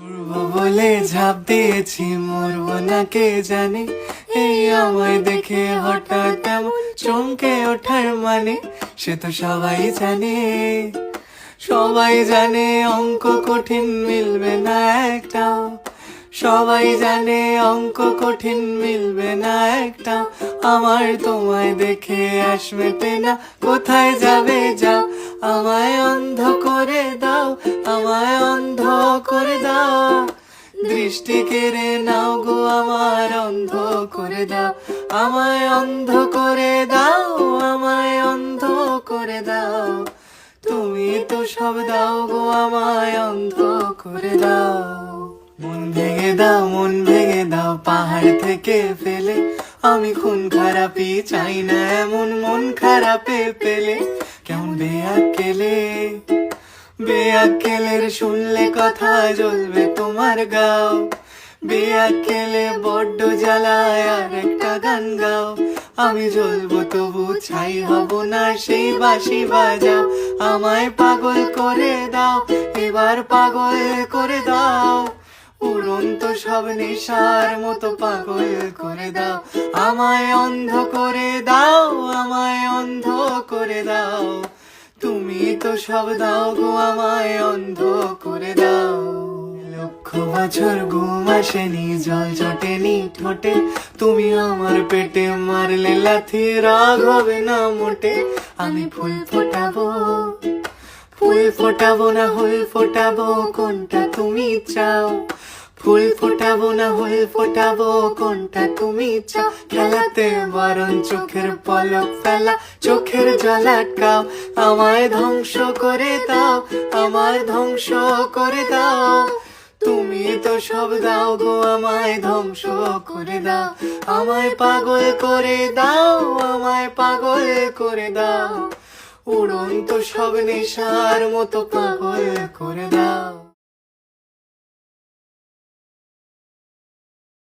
মরবো বলে ঝাঁপ দিয়েছি, মরবো না কে জানে। এই আমায় দেখে হঠাৎ এমন চমকে ওঠার মানে, সে তো সবাই জানে। সবাই জানে অঙ্ক কঠিন মিলবে না একটাও, সবাই জানে অঙ্ক কঠিন মিলবে না একটাও। আমার তোমায় দেখে আশ মেটে না, কোথায় যাবে যাও। আমায় অন্ধ করে দাও, আমায় অন্ধ করে দাও। দৃষ্টি কেড়ে নাও গো আমার, অন্ধ করে দাও। আমায় অন্ধ করে দাও, আমায় অন্ধ করে দাও। তুমি তো সব দাও গো আমায়, অন্ধ করে দাও। মন ভেঙে দাও, মন ভেঙে দাও পাহাড় থেকে ফেলে। আমি খুন খারাপি চাই না এমন মন খারাপে পেলে। কেমন বেয়াক্কেলে, বেয়াক্কেলের শুনলে কথা জ্বলবে তোমার গাও। বেয়াক্কেলে বড্ড জ্বালায় আর একটা গান গাও। আমি জ্বলবো তবু ছাই হব না, সেই বাঁশি বাজাও। আমায় পাগল করে দাও, এবার পাগল করে দাও। উড়ন্ত সব নেশার মতো পাগল করে দাও। আমায় অন্ধ করে দাও, আমায় অন্ধ করে দাও। তুমি তো সব দাও গো আমায়, অন্ধ করে দাও। লক্ষ বছর ঘুম আসেনি, জল জটেনি ঠোঁটে। তুমি আমার পেটে মারলে লাথি, রাগ হবে না মোটে। আমি ফুল ফোটাবো, ফুল ফোটাবো না হুল ফোটাবো, কোনটা তুমি চাও। ফুল ফোটাবো না হুল ফোটাবো, কোনটা তুমি চাও। খেলাতে বারণ চোখের পলক ফেলা, চোখের জল আটকাও। আমায় ধ্বংস করে দাও, আমায় ধ্বংস করে দাও। তুমি তো সব দাও গো আমায়, ধ্বংস করে দাও। আমায় পাগল করে দাও, আমায় পাগল করে দাও। উড়ন্ত সব নেশার মতো পাগল করে